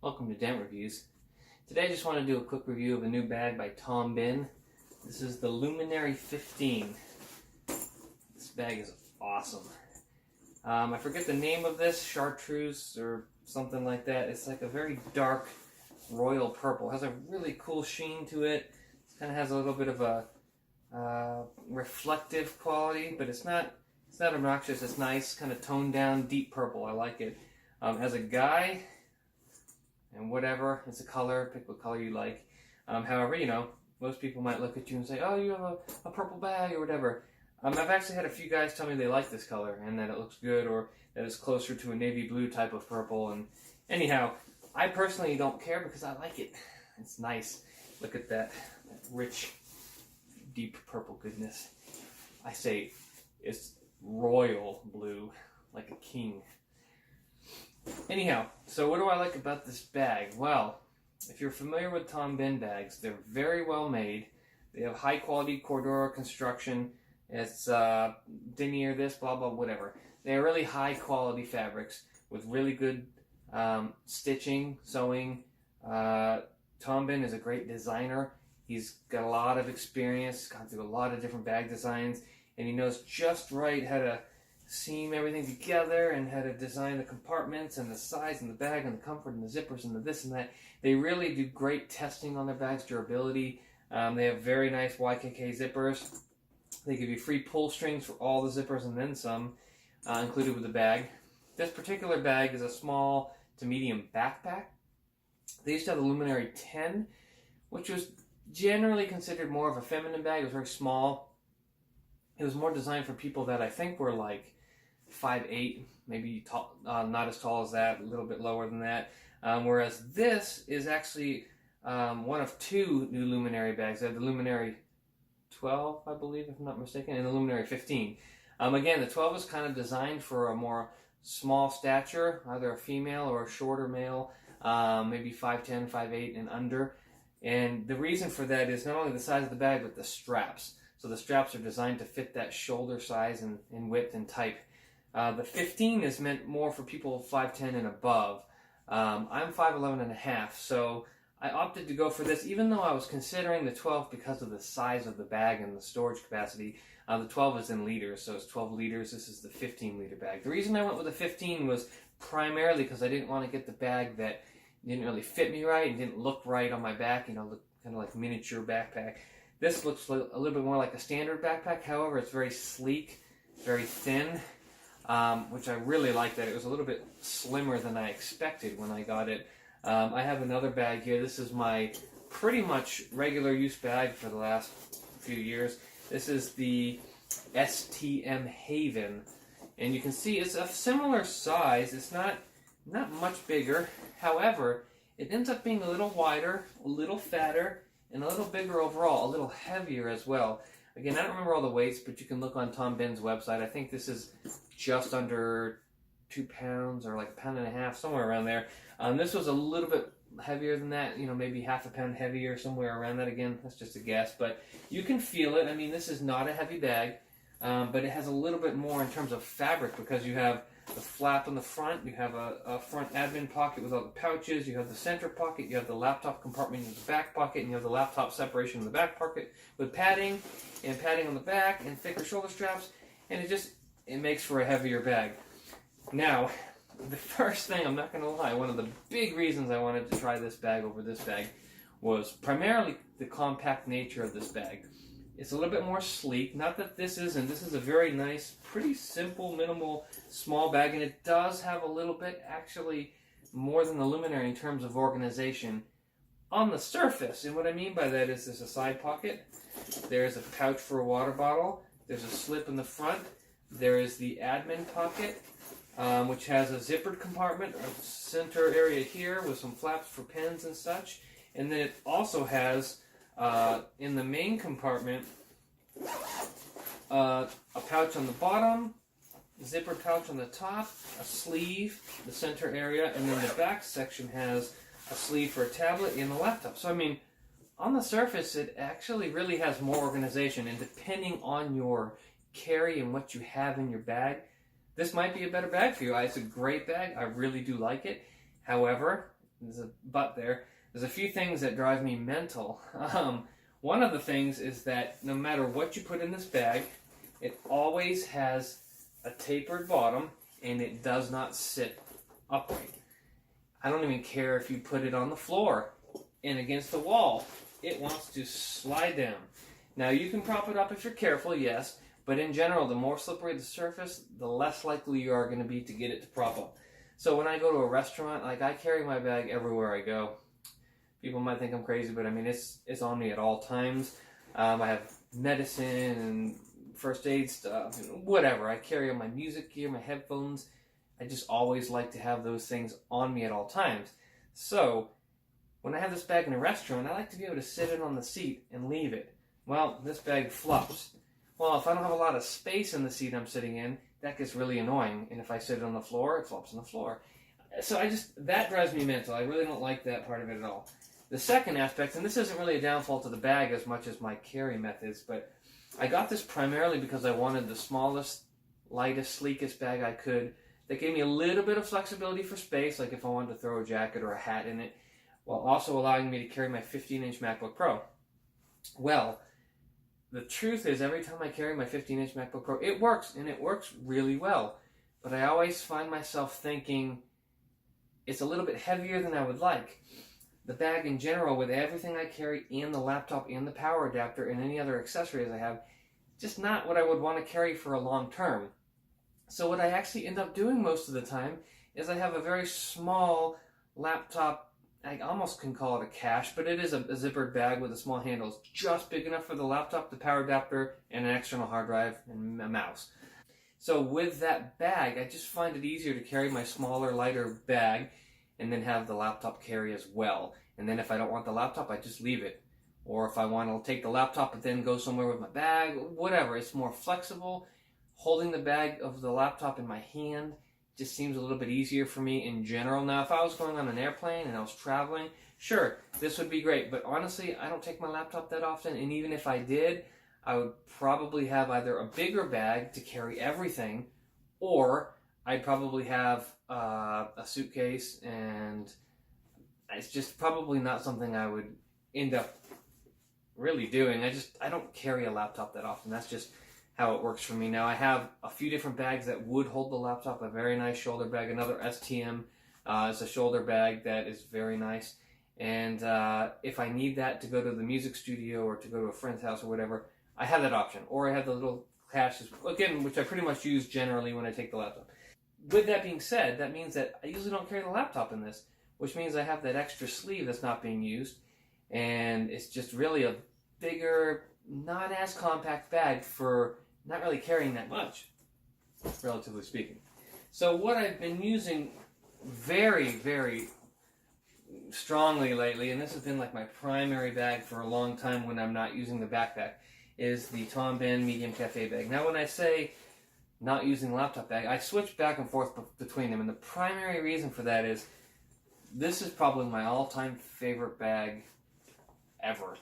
Welcome to dentReviews. Today I just want to do a quick review of a new bag by Tom Bihn. This is the Luminary 15. This bag is awesome. I forget the name of this, chartreuse or something like that. It's like a very dark royal purple. It has a really cool sheen to it. It kind of has a little bit of a reflective quality, but it's not obnoxious. It's nice, kind of toned down, deep purple. I like it. As a guy, and whatever, it's a color, pick what color you like. However, you know, most people might look at you and say, oh, you have a purple bag or whatever. I've actually had a few guys tell me they like this color and that it looks good, or that it's closer to a navy blue type of purple. And anyhow, I personally don't care because I like it. It's nice. Look at that rich, deep purple goodness. I say it's royal blue, like a king. Anyhow, so what do I like about this bag? Well, if you're familiar with Tom Bihn bags, they're very well made. They have high quality Cordura construction. It's denier this, blah, blah, whatever. They're really high quality fabrics with really good stitching, sewing. Tom Bihn is a great designer. He's got a lot of experience. He's gone through a lot of different bag designs, and he knows just right how to seam everything together and how to design the compartments and the size and the bag and the comfort and the zippers and the this and that. They really do great testing on their bags' durability. They have very nice YKK zippers. They give you free pull strings for all the zippers and then some, included with the bag. This particular bag is a small to medium backpack. They used to have the Luminary 10, which was generally considered more of a feminine bag. It was very small. It was more designed for people that I think were like 5'8", maybe tall, not as tall as that, a little bit lower than that. Whereas this is actually one of two new Luminary bags. They have the Luminary 12, I believe, if I'm not mistaken, and the Luminary 15. Again, the 12 is kind of designed for a more small stature, either a female or a shorter male, maybe 5'10", 5'8", and under. And the reason for that is not only the size of the bag, but the straps. So the straps are designed to fit that shoulder size and width and type. The 15 is meant more for people 5'10" and above. I'm 5'11" and a half, so I opted to go for this, even though I was considering the 12 because of the size of the bag and the storage capacity. The 12 is in liters, so it's 12 liters. This is the 15-liter bag. The reason I went with the 15 was primarily because I didn't want to get the bag that didn't really fit me right and didn't look right on my back, you know, look kind of like miniature backpack. This looks a little bit more like a standard backpack. However, it's very sleek, very thin, which I really like that. It was a little bit slimmer than I expected when I got it. I have another bag here. This is my pretty much regular use bag for the last few years. This is the STM Haven, and you can see it's a similar size. It's not much bigger. However, it ends up being a little wider, a little fatter, and a little bigger overall, a little heavier as well. Again, I don't remember all the weights, but you can look on Tom Bihn's website. I think this is just under 2 pounds or like 1.5 pounds, somewhere around there. This was a little bit heavier than that, you know, maybe 0.5 pound heavier, somewhere around that. Again, that's just a guess, but you can feel it. I mean, this is not a heavy bag, but it has a little bit more in terms of fabric because you have the flap on the front, you have a front admin pocket with all the pouches, you have the center pocket, you have the laptop compartment in the back pocket, and you have the laptop separation in the back pocket with padding, and padding on the back, and thicker shoulder straps, and it makes for a heavier bag. Now, the first thing, I'm not going to lie, one of the big reasons I wanted to try this bag over this bag was primarily the compact nature of this bag. It's a little bit more sleek. Not that this isn't. This is a very nice, pretty simple, minimal, small bag, and it does have a little bit, actually, more than the Luminary in terms of organization on the surface. And what I mean by that is there's a side pocket, there's a pouch for a water bottle, there's a slip in the front, there is the admin pocket, which has a zippered compartment, a center area here with some flaps for pens and such, and then it also has in the main compartment, a pouch on the bottom, zipper pouch on the top, a sleeve, the center area, and then the back section has a sleeve for a tablet and a laptop. So, I mean, on the surface, it actually really has more organization, and depending on your carry and what you have in your bag, this might be a better bag for you. It's a great bag. I really do like it. However, there's a but there. There's a few things that drive me mental. One of the things is that no matter what you put in this bag, it always has a tapered bottom and it does not sit upright. I don't even care if you put it on the floor and against the wall. It wants to slide down. Now you can prop it up if you're careful, yes, but in general, the more slippery the surface, the less likely you are going to be to get it to prop up. So when I go to a restaurant, like I carry my bag everywhere I go. People might think I'm crazy, but I mean it's on me at all times. I have medicine and first aid stuff, whatever. I carry my music gear, my headphones. I just always like to have those things on me at all times. So when I have this bag in a restaurant, I like to be able to sit it on the seat and leave it. Well, this bag flops. Well, if I don't have a lot of space in the seat I'm sitting in, that gets really annoying. And if I sit it on the floor, it flops on the floor. So that drives me mental. I really don't like that part of it at all. The second aspect, and this isn't really a downfall to the bag as much as my carry methods, but I got this primarily because I wanted the smallest, lightest, sleekest bag I could that gave me a little bit of flexibility for space, like if I wanted to throw a jacket or a hat in it, while also allowing me to carry my 15-inch MacBook Pro. Well, the truth is, every time I carry my 15-inch MacBook Pro, it works, and it works really well. But I always find myself thinking it's a little bit heavier than I would like. The bag in general, with everything I carry, and the laptop, and the power adapter, and any other accessories I have, just not what I would want to carry for a long term. So what I actually end up doing most of the time is I have a very small laptop. I almost can call it a cache, but it is a zippered bag with a small handle. It's just big enough for the laptop, the power adapter, and an external hard drive and a mouse. So with that bag, I just find it easier to carry my smaller, lighter bag and then have the laptop carry as well. And then if I don't want the laptop, I just leave it. Or if I want to take the laptop but then go somewhere with my bag, whatever. It's more flexible. Holding the bag of the laptop in my hand just seems a little bit easier for me in general. Now, if I was going on an airplane and I was traveling, sure, this would be great. But honestly, I don't take my laptop that often. And even if I did, I would probably have either a bigger bag to carry everything, or I'd probably have a suitcase, and it's just probably not something I would end up really doing. I don't carry a laptop that often. That's just how it works for me. Now, I have a few different bags that would hold the laptop. A very nice shoulder bag. Another STM is a shoulder bag that is very nice. And if I need that to go to the music studio or to go to a friend's house or whatever, I have that option. Or I have the little caches, again, which I pretty much use generally when I take the laptop. With that being said, that means that I usually don't carry the laptop in this, which means I have that extra sleeve that's not being used. And it's just really a bigger, not as compact bag for not really carrying that much, relatively speaking. So what I've been using very, very strongly lately, and this has been like my primary bag for a long time when I'm not using the backpack, is the Tom Bihn Medium Cafe bag. Now when I say not using the laptop bag, I switch back and forth between them, and the primary reason for that is this is probably my all-time favorite bag ever.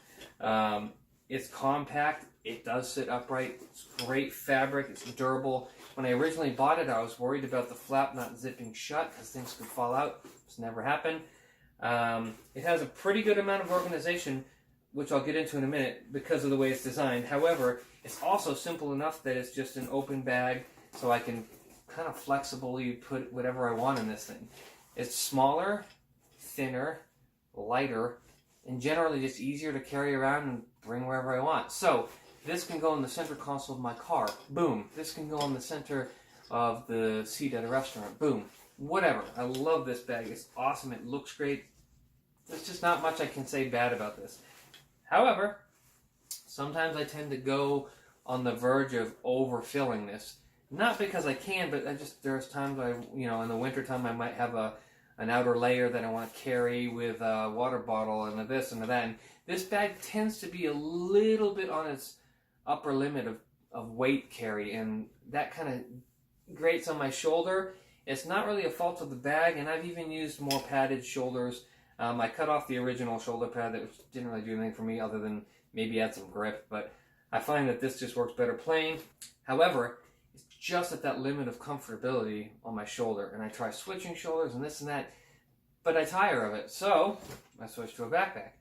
It's compact. It does sit upright. It's great fabric. It's durable. When I originally bought it, I was worried about the flap not zipping shut because things could fall out. It's never happened. It has a pretty good amount of organization, which I'll get into in a minute because of the way it's designed. However, it's also simple enough that it's just an open bag, so I can kind of flexibly put whatever I want in this thing. It's smaller, thinner, lighter, and generally just easier to carry around and bring wherever I want. So this can go in the center console of my car. Boom. This can go on the center of the seat at a restaurant. Boom. Whatever. I love this bag. It's awesome. It looks great. There's just not much I can say bad about this. However, sometimes I tend to go on the verge of overfilling this. Not because I can, but there's times in the wintertime I might have an outer layer that I want to carry with a water bottle and a this and a that. And this bag tends to be a little bit on its upper limit of weight carry, and that kind of grates on my shoulder. It's not really a fault of the bag, and I've even used more padded shoulders. I cut off the original shoulder pad that didn't really do anything for me other than maybe add some grip, but I find that this just works better plain. However, it's just at that limit of comfortability on my shoulder, and I try switching shoulders and this and that. but I tire of it, so I switched to a backpack.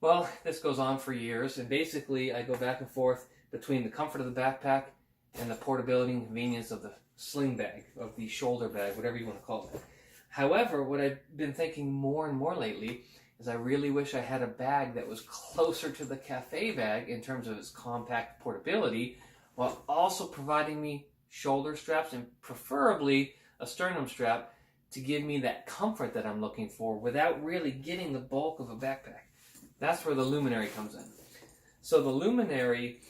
Well, this goes on for years, and basically I go back and forth between the comfort of the backpack and the portability and convenience of the sling bag, of the shoulder bag, whatever you want to call it. However, what I've been thinking more and more lately is I really wish I had a bag that was closer to the cafe bag in terms of its compact portability, while also providing me shoulder straps and preferably a sternum strap to give me that comfort that I'm looking for without really getting the bulk of a backpack. That's where the Luminary comes in. So the Luminary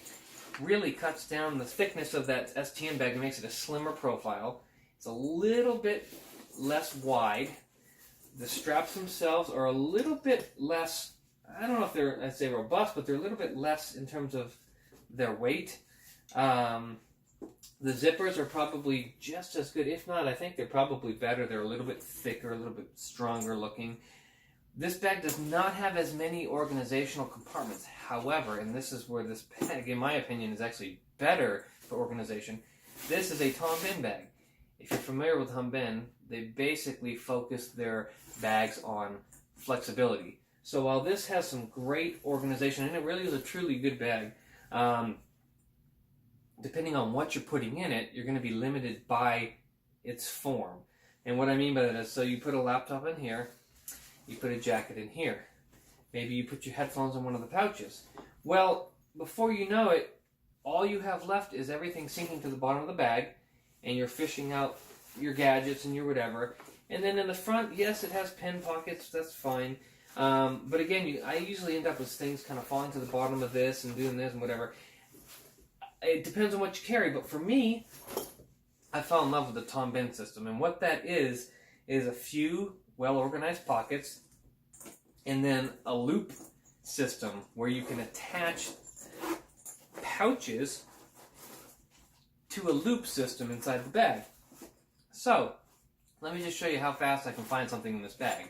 really cuts down the thickness of that STM bag and makes it a slimmer profile. It's a little bit less wide. The straps themselves are a little bit less, I don't know if they're, I'd say robust, but they're a little bit less in terms of their weight. The zippers are probably just as good. If not, I think they're probably better. They're a little bit thicker, a little bit stronger looking. This bag does not have as many organizational compartments. However, and this is where this bag, in my opinion, is actually better for organization, this is a Tom Bihn bag. If you're familiar with Tom Bihn, they basically focus their bags on flexibility. So while this has some great organization, and it really is a truly good bag, depending on what you're putting in it, you're going to be limited by its form. And what I mean by that is, so you put a laptop in here, you put a jacket in here. Maybe you put your headphones in one of the pouches. Well, before you know it, all you have left is everything sinking to the bottom of the bag, and you're fishing out your gadgets and your whatever. And then in the front, yes, it has pen pockets, that's fine. But again, I usually end up with things kind of falling to the bottom of this and doing this and whatever. It depends on what you carry, but for me, I fell in love with the Tom Bihn system. And what that is a few well-organized pockets and then a loop system where you can attach pouches to a loop system inside the bag. So, let me just show you how fast I can find something in this bag.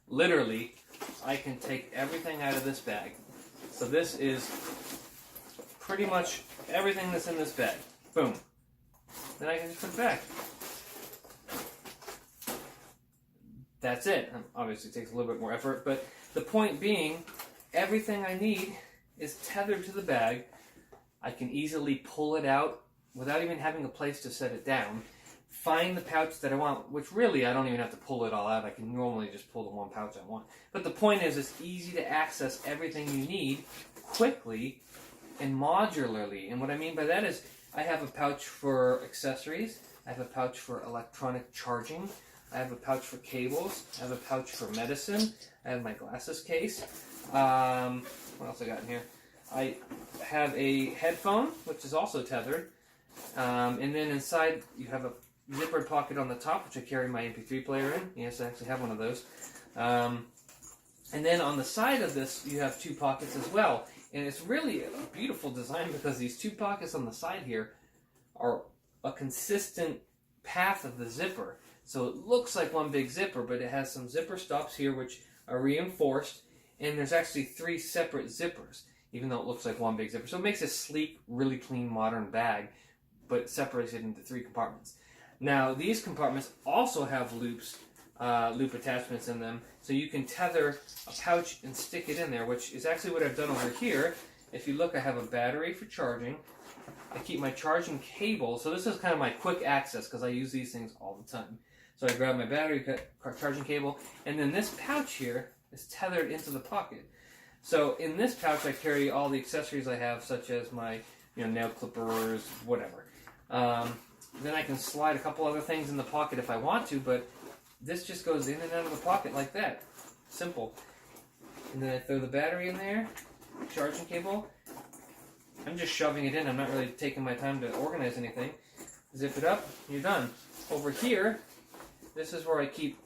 Literally, I can take everything out of this bag. So this is pretty much everything that's in this bag. Boom. Then I can just put it back. That's it. Obviously, it takes a little bit more effort, but the point being, everything I need is tethered to the bag. I can easily pull it out without even having a place to set it down. Find the pouch that I want, which really I don't even have to pull it all out. I can normally just pull the one pouch I want. But the point is, it's easy to access everything you need quickly and modularly. And what I mean by that is, I have a pouch for accessories. I have a pouch for electronic charging. I have a pouch for cables. I have a pouch for medicine. I have my glasses case. What else I got in here? I have a headphone, which is also tethered. And then inside, you have a zippered pocket on the top, which I carry my MP3 player in. Yes, I actually have one of those. And then on the side of this, you have two pockets as well. And it's really a beautiful design because these two pockets on the side here are a consistent path of the zipper. So it looks like one big zipper, but it has some zipper stops here which are reinforced, and there's actually three separate zippers, even though it looks like one big zipper. So it makes a sleek, really clean, modern bag, but it separates it into three compartments. Now, these compartments also have loops, loop attachments in them, so you can tether a pouch and stick it in there, which is actually what I've done over here. If you look, I have a battery for charging. I keep my charging cable, so this is kind of my quick access because I use these things all the time. So I grab my battery, charging cable, and then this pouch here is tethered into the pocket. So in this pouch, I carry all the accessories I have, such as my nail clippers, whatever. Then I can slide a couple other things in the pocket if I want to, but this just goes in and out of the pocket like that. Simple. And then I throw the battery in there, charging cable. I'm just shoving it in. I'm not really taking my time to organize anything. Zip it up, you're done. Over here, this is where I keep,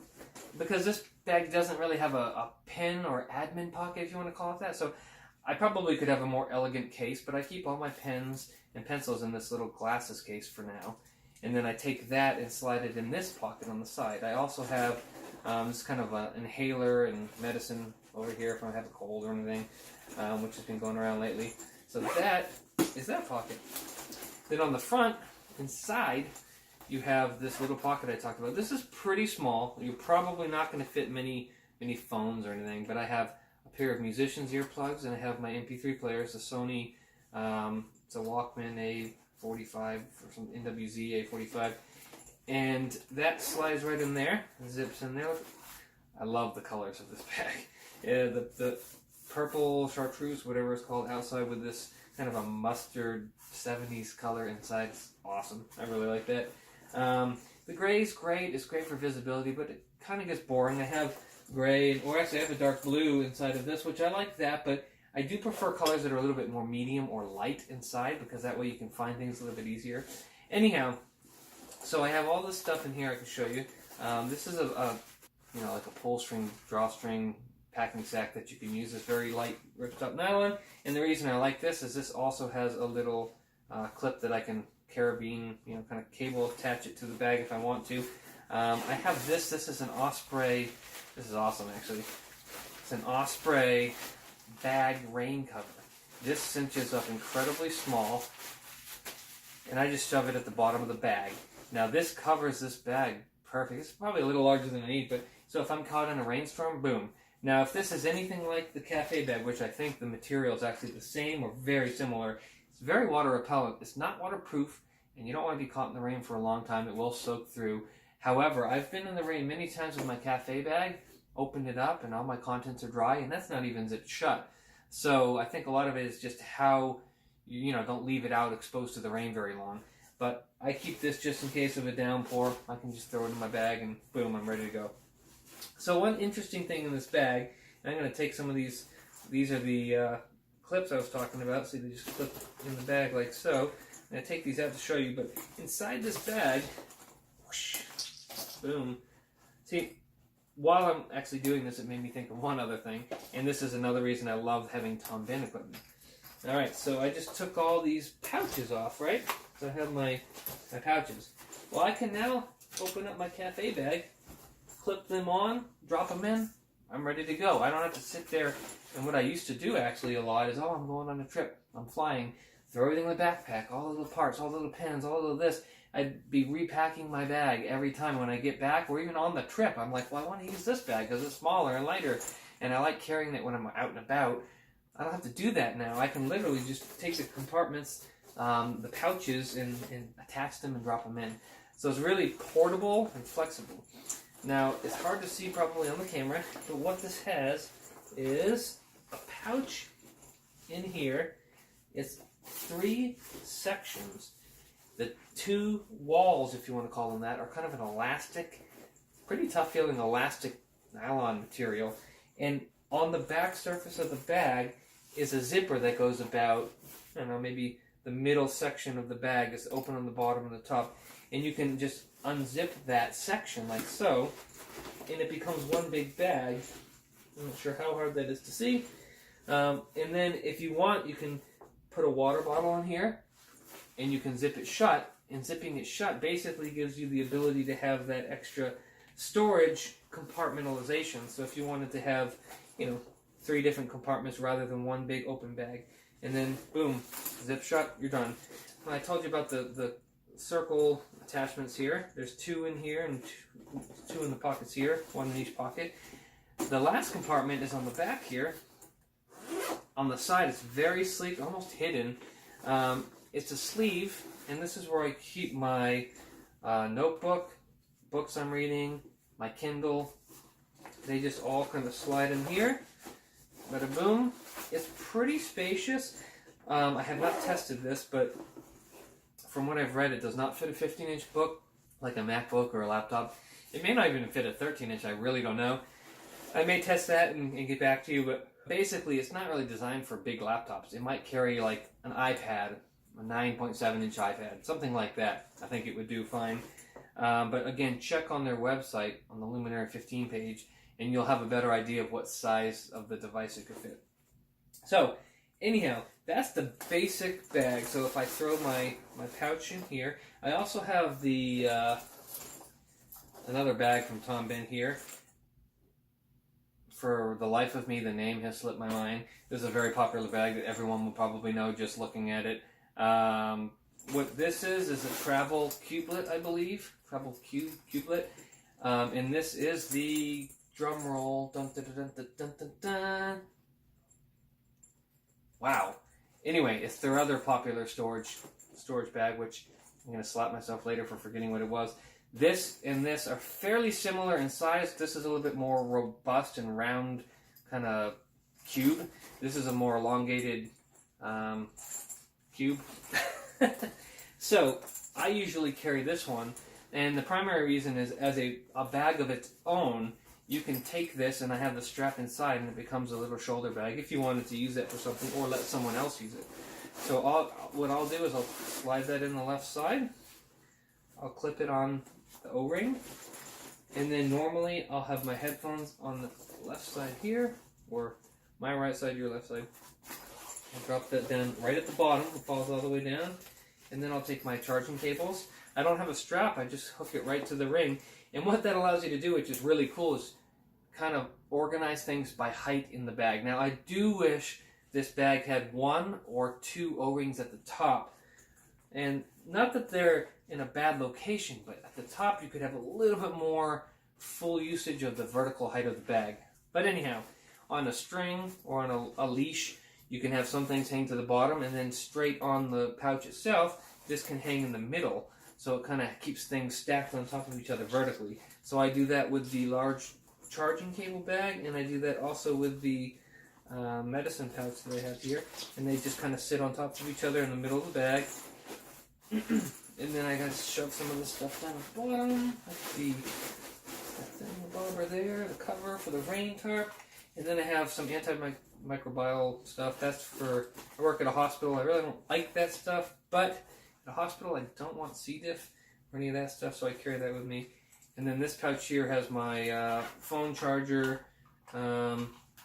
because this bag doesn't really have a pen or admin pocket, if you want to call it that. So I probably could have a more elegant case, but I keep all my pens and pencils in this little glasses case for now. And then I take that and slide it in this pocket on the side. I also have this kind of an inhaler and medicine over here if I have a cold or anything, which has been going around lately. So that is that pocket. Then on the front, inside, you have this little pocket I talked about. This is pretty small. You're probably not going to fit many phones or anything, but I have a pair of musicians earplugs, and I have my MP3 players, the Sony, it's a Walkman A45 or some NWZ A45, and that slides right in there, zips in there. I love the colors of this bag. Yeah, the purple chartreuse, whatever it's called, outside with this kind of a mustard 70s color inside. It's awesome. I really like that. The gray is great. It's great for visibility, but it kind of gets boring. I have gray, or actually I have a dark blue inside of this, which I like that, but I do prefer colors that are a little bit more medium or light inside, because that way you can find things a little bit easier. Anyhow, so I have all this stuff in here I can show you. This is like a pull string, drawstring packing sack that you can use. This very light ripped up nylon, and the reason I like this is this also has a little clip that I can carabine, kind of cable attach it to the bag if I want to. I have this. This is an Osprey. This is awesome, actually. It's an Osprey bag rain cover. This cinches up incredibly small, and I just shove it at the bottom of the bag. Now this covers this bag perfect. It's probably a little larger than I need, but so if I'm caught in a rainstorm, boom. Now if this is anything like the cafe bag, which I think the material is actually the same or very similar, it's very water repellent. It's not waterproof, and you don't want to be caught in the rain for a long time. It will soak through. However, I've been in the rain many times with my cafe bag, opened it up, and all my contents are dry, and that's not even zipped shut. So I think a lot of it is just how don't leave it out exposed to the rain very long. But I keep this just in case of a downpour. I can just throw it in my bag, and boom, I'm ready to go. So one interesting thing in this bag, and I'm going to take some of these are the clips I was talking about, so they just clip in the bag like so. And I take these out to show you, but inside this bag, whoosh, boom. See, while I'm actually doing this, it made me think of one other thing, and this is another reason I love having Tom Bihn equipment. Alright, so I just took all these pouches off, right? So I have my pouches. Well, I can now open up my cafe bag, clip them on, drop them in, I'm ready to go. I don't have to sit there, and what I used to do actually a lot is, I'm going on a trip, I'm flying, throw everything in the backpack, all the little parts, all the little pens, all of this. I'd be repacking my bag every time when I get back, or even on the trip. I'm like, well, I want to use this bag because it's smaller and lighter, and I like carrying it when I'm out and about. I don't have to do that now. I can literally just take the compartments, the pouches, and attach them and drop them in. So it's really portable and flexible. Now, it's hard to see probably on the camera, but what this has is a pouch in here. It's 3 sections. The 2 walls, if you want to call them that, are kind of an elastic, pretty tough feeling elastic nylon material. And on the back surface of the bag is a zipper that goes about, I don't know, maybe the middle section of the bag is open on the bottom and the top. And you can just unzip that section like so, and it becomes one big bag. I'm not sure how hard that is to see. And then if you want, you can put a water bottle in here, and you can zip it shut, and zipping it shut basically gives you the ability to have that extra storage compartmentalization. So if you wanted to have, 3 different compartments rather than one big open bag, and then boom, zip shut, you're done. When I told you about the circle attachments here, there's 2 in here and 2 in the pockets here, 1 in each pocket. The last compartment is on the back here. On the side, it's very sleek, almost hidden. It's a sleeve, and this is where I keep my notebook, books I'm reading, my Kindle. They just all kind of slide in here. Bada boom. It's pretty spacious. I have not tested this, but from what I've read, it does not fit a 15-inch book like a MacBook or a laptop. It may not even fit a 13-inch, I really don't know. I may test that and get back to you, but basically it's not really designed for big laptops. It might carry like an iPad, a 9.7-inch iPad, something like that. I think it would do fine. But again, check on their website on the Luminary 15 page, and you'll have a better idea of what size of the device it could fit. So, anyhow, that's the basic bag. So if I throw my pouch in here, I also have the another bag from Tom Bihn here. For the life of me, the name has slipped my mind. This is a very popular bag that everyone will probably know just looking at it. what this is a travel cubelet, I believe. Travel cubelet. And this is the drum roll. Dun, dun, dun, dun, dun, dun, dun. Wow. Anyway, it's their other popular storage bag, which I'm going to slap myself later for forgetting what it was. This and this are fairly similar in size. This is a little bit more robust and round kind of cube. This is a more elongated cube. So I usually carry this one, and the primary reason is as a bag of its own, you can take this, and I have the strap inside, and it becomes a little shoulder bag if you wanted to use that for something or let someone else use it. So what I'll do is I'll slide that in the left side. I'll clip it on the O-ring, and then normally I'll have my headphones on the left side here, or my right side, your left side. I'll drop that down right at the bottom. It falls all the way down, and then I'll take my charging cables. I don't have a strap. I just hook it right to the ring, and what that allows you to do, which is really cool, is kind of organize things by height in the bag. Now, I do wish this bag had 1 or 2 O-rings at the top, and not that they're in a bad location, but at the top you could have a little bit more full usage of the vertical height of the bag. But anyhow, on a string or on a leash, you can have some things hang to the bottom, and then straight on the pouch itself, this can hang in the middle, so it kind of keeps things stacked on top of each other vertically. So I do that with the large charging cable bag, and I do that also with the medicine pouch that I have here, and they just kind of sit on top of each other in the middle of the bag. And then I gotta shove some of this stuff down the bottom, like the bobber there, the cover for the rain tarp, and then I have some antimicrobial stuff. That's for, I work at a hospital. I really don't like that stuff, but at a hospital I don't want C. diff or any of that stuff, so I carry that with me. And then this pouch here has my phone charger, a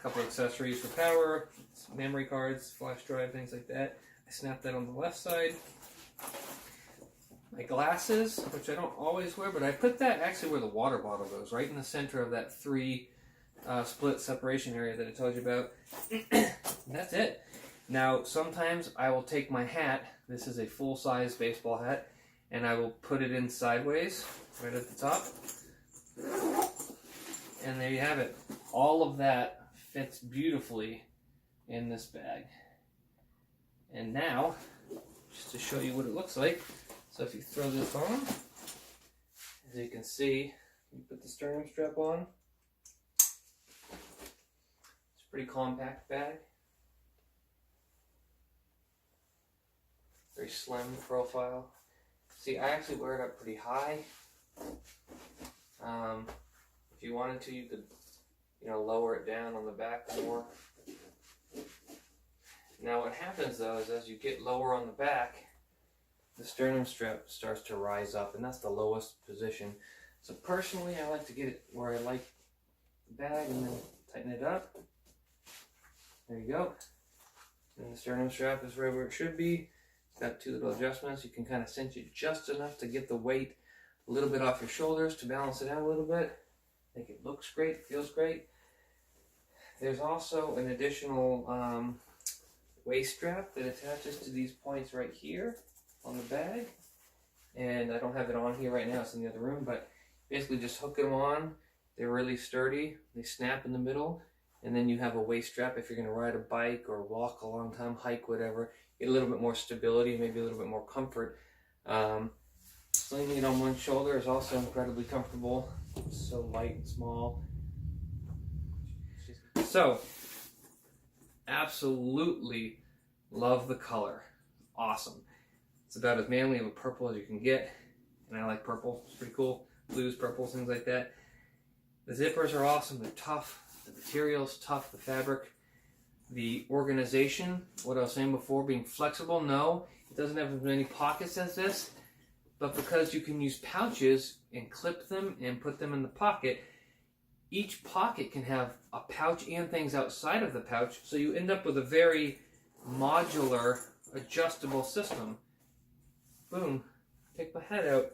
couple accessories for power, memory cards, flash drive, things like that. I snap that on the left side. My glasses, which I don't always wear, but I put that actually where the water bottle goes, right in the center of that 3 split separation area that I told you about. That's it. Now, sometimes I will take my hat, this is a full-size baseball hat, and I will put it in sideways, right at the top. And there you have it. All of that fits beautifully in this bag. And now, just to show you what it looks like, so if you throw this on, as you can see, you put the sternum strap on. It's a pretty compact bag. Very slim profile. See, I actually wear it up pretty high. If you wanted to, you could, lower it down on the back more. Now what happens though is as you get lower on the back, the sternum strap starts to rise up, and that's the lowest position. So personally, I like to get it where I like the bag and then tighten it up. There you go. And the sternum strap is right where it should be. It's got 2 little adjustments. You can kind of cinch it just enough to get the weight a little bit off your shoulders to balance it out a little bit. Make it looks great, feels great. There's also an additional waist strap that attaches to these points right here on the bag, and I don't have it on here right now, it's in the other room, but basically just hook them on. They're really sturdy, they snap in the middle, and then you have a waist strap if you're going to ride a bike or walk a long time, hike, whatever. Get a little bit more stability, maybe a little bit more comfort. Slinging it on one shoulder is also incredibly comfortable. It's so light and small. So, absolutely love the color. Awesome. It's about as manly of a purple as you can get, and I like purple. It's pretty cool. Blues, purples, things like that. The zippers are awesome. They're tough. The material's tough. The fabric. The organization, what I was saying before, being flexible. No, it doesn't have as many pockets as this, but because you can use pouches and clip them and put them in the pocket, each pocket can have a pouch and things outside of the pouch, so you end up with a very modular, adjustable system. Boom, take my head out.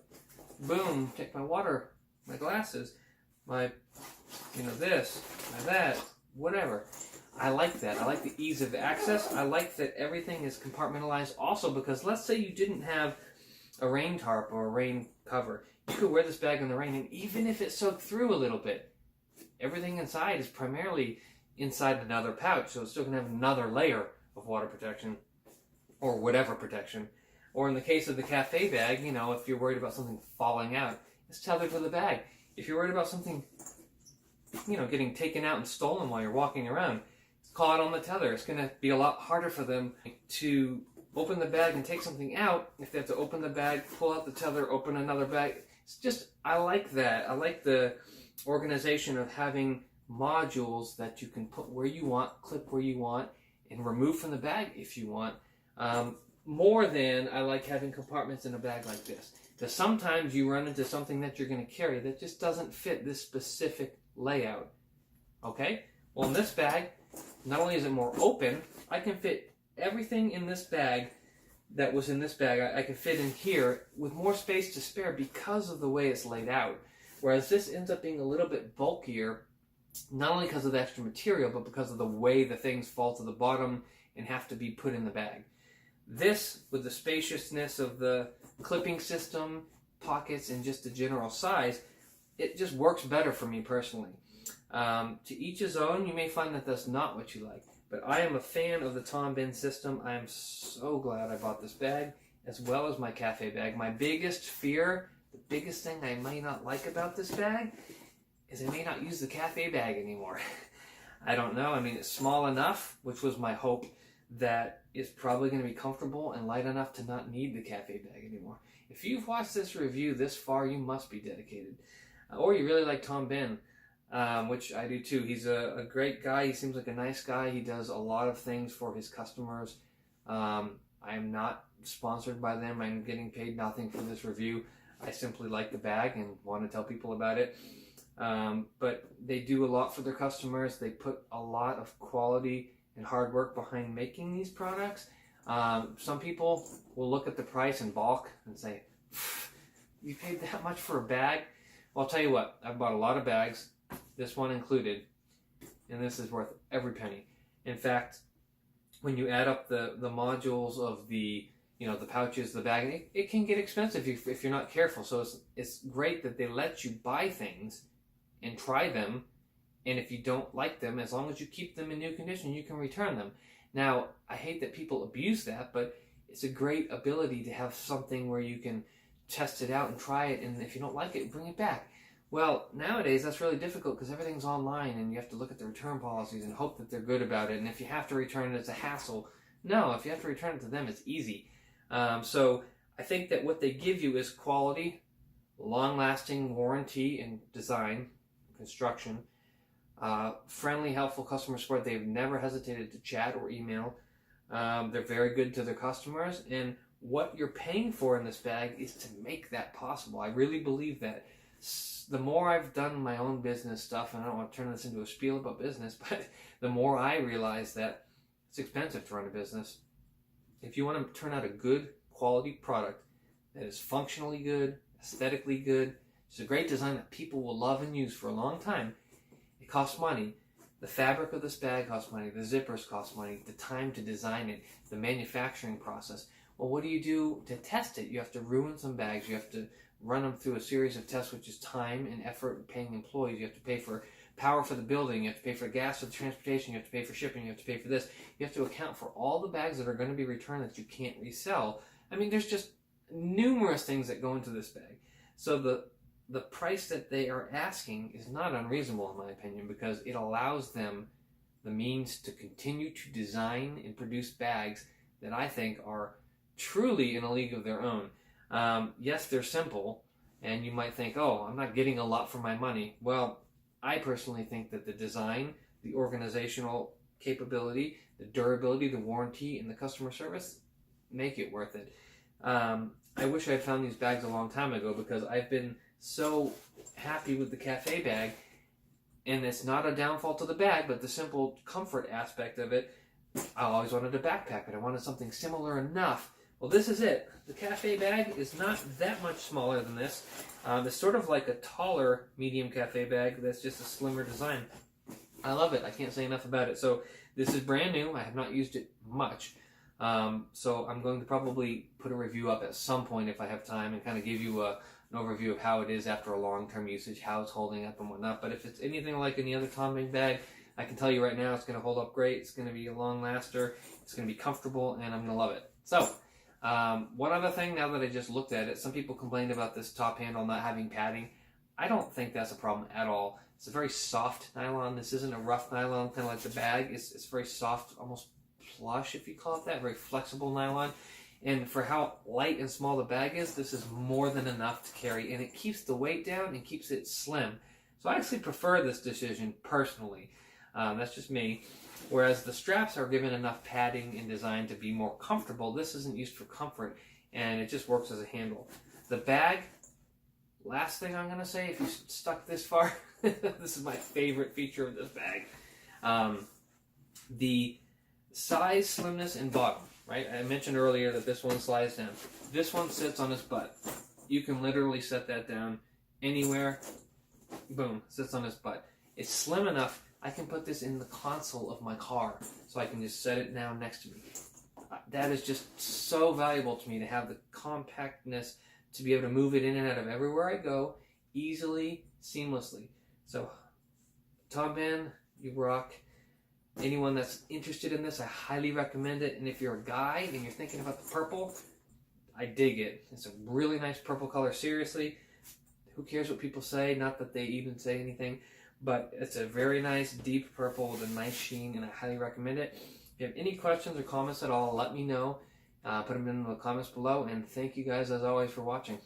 Boom, take my water, my glasses, my, this, my that, whatever. I like that. I like the ease of access. I like that everything is compartmentalized also because let's say you didn't have a rain tarp or a rain cover. You could wear this bag in the rain, and even if it soaked through a little bit, everything inside is primarily inside another pouch, so it's still going to have another layer of water protection or whatever protection. Or in the case of the cafe bag, you know, if you're worried about something falling out, it's tethered to the bag. If you're worried about something, you know, getting taken out and stolen while you're walking around, it's caught on the tether. It's going to be a lot harder for them to open the bag and take something out if they have to open the bag, pull out the tether, open another bag. It's just, I like that. I like the organization of having modules that you can put where you want, clip where you want, and remove from the bag if you want. More than I like having compartments in a bag like this. Because sometimes you run into something that you're going to carry that just doesn't fit this specific layout. Okay? Well, in this bag, not only is it more open, I can fit everything in this bag that was in this bag. I can fit in here with more space to spare because of the way it's laid out. Whereas this ends up being a little bit bulkier, not only because of the extra material, but because of the way the things fall to the bottom and have to be put in the bag. This, with the spaciousness of the clipping system, pockets, and just the general size, it just works better for me personally. To each his own. You may find that that's not what you like, but I am a fan of the Tom Bihn system. I am so glad I bought this bag, as well as my cafe bag. My biggest fear, the biggest thing I may not like about this bag, is I may not use the cafe bag anymore. I don't know. I mean, it's small enough, which was my hope, that it's probably going to be comfortable and light enough to not need the cafe bag anymore. If you've watched this review this far, you must be dedicated. Or you really like Tom Bihn, which I do too. He's a great guy. He seems like a nice guy. He does a lot of things for his customers. I'm not sponsored by them. I'm getting paid nothing for this review. I simply like the bag and want to tell people about it. But they do a lot for their customers. They put a lot of quality and hard work behind making these products. Some people will look at the price and balk and say, you paid that much for a bag? Well, I'll tell you what, I've bought a lot of bags, this one included, and this is worth every penny. In fact, when you add up the modules of the, you know, the pouches, the bag, it can get expensive if you're not careful. So it's great that they let you buy things and try them, and if you don't like them, as long as you keep them in new condition, you can return them. Now, I hate that people abuse that, but it's a great ability to have something where you can test it out and try it, and if you don't like it, bring it back. Well, nowadays that's really difficult because everything's online and you have to look at the return policies and hope that they're good about it, and if you have to return it, it's a hassle. No, if you have to return it to them, it's easy. So I think that what they give you is quality, long-lasting warranty and design, construction, friendly, helpful customer support. They've never hesitated to chat or email. They're very good to their customers, and what you're paying for in this bag is to make that possible. I really believe that. The more I've done my own business stuff, and I don't want to turn this into a spiel about business, but the more I realize that it's expensive to run a business. If you want to turn out a good quality product that is functionally good, aesthetically good, it's a great design that people will love and use for a long time, it costs money. The fabric of this bag costs money, the zippers cost money, the time to design it, the manufacturing process. Well, what do you do to test it? You have to ruin some bags, you have to run them through a series of tests, which is time and effort, paying employees, you have to pay for power for the building, you have to pay for gas for the transportation, you have to pay for shipping, you have to pay for this. You have to account for all the bags that are going to be returned that you can't resell. I mean, there's just numerous things that go into this bag. So the price that they are asking is not unreasonable, in my opinion, because it allows them the means to continue to design and produce bags that I think are truly in a league of their own. Yes, they're simple, and you might think, oh, I'm not getting a lot for my money. Well, I personally think that the design, the organizational capability, the durability, the warranty, and the customer service make it worth it. I wish I had found these bags a long time ago because I've been so happy with the cafe bag, and it's not a downfall to the bag, but the simple comfort aspect of it. I always wanted a backpack, but I wanted something similar enough. Well, this is it. The cafe bag is not that much smaller than this. It's sort of like a taller medium cafe bag that's just a slimmer design. I love it. I can't say enough about it. So this is brand new. I have not used it much. So I'm going to probably put a review up at some point if I have time and kind of give you an overview of how it is after a long-term usage, how it's holding up and whatnot. But if it's anything like any other Tom Bihn bag, I can tell you right now it's going to hold up great. It's going to be a long laster. It's going to be comfortable, and I'm going to love it. So one other thing, now that I just looked at it, some people complained about this top handle not having padding. I don't think that's a problem at all. It's a very soft nylon. This isn't a rough nylon, kind of like the bag. It's very soft, almost plush, if you call it that, very flexible nylon. And for how light and small the bag is, this is more than enough to carry, and it keeps the weight down and keeps it slim. So I actually prefer this decision personally. That's just me. Whereas the straps are given enough padding and design to be more comfortable, this isn't used for comfort, and it just works as a handle. The bag, last thing I'm going to say, if you stuck this far, this is my favorite feature of this bag. The size, slimness, and bottom, right? I mentioned earlier that this one slides down. This one sits on its butt. You can literally set that down anywhere. Boom, sits on its butt. It's slim enough, I can put this in the console of my car, so I can just set it down next to me. That is just so valuable to me, to have the compactness to be able to move it in and out of everywhere I go, easily, seamlessly. So, Tom Bihn, you rock. Anyone that's interested in this, I highly recommend it. And if you're a guy and you're thinking about the purple, I dig it. It's a really nice purple color. Seriously, who cares what people say? Not that they even say anything, but it's a very nice deep purple with a nice sheen, and I highly recommend it. If you have any questions or comments at all, let me know. Put them in the comments below, and thank you guys as always for watching.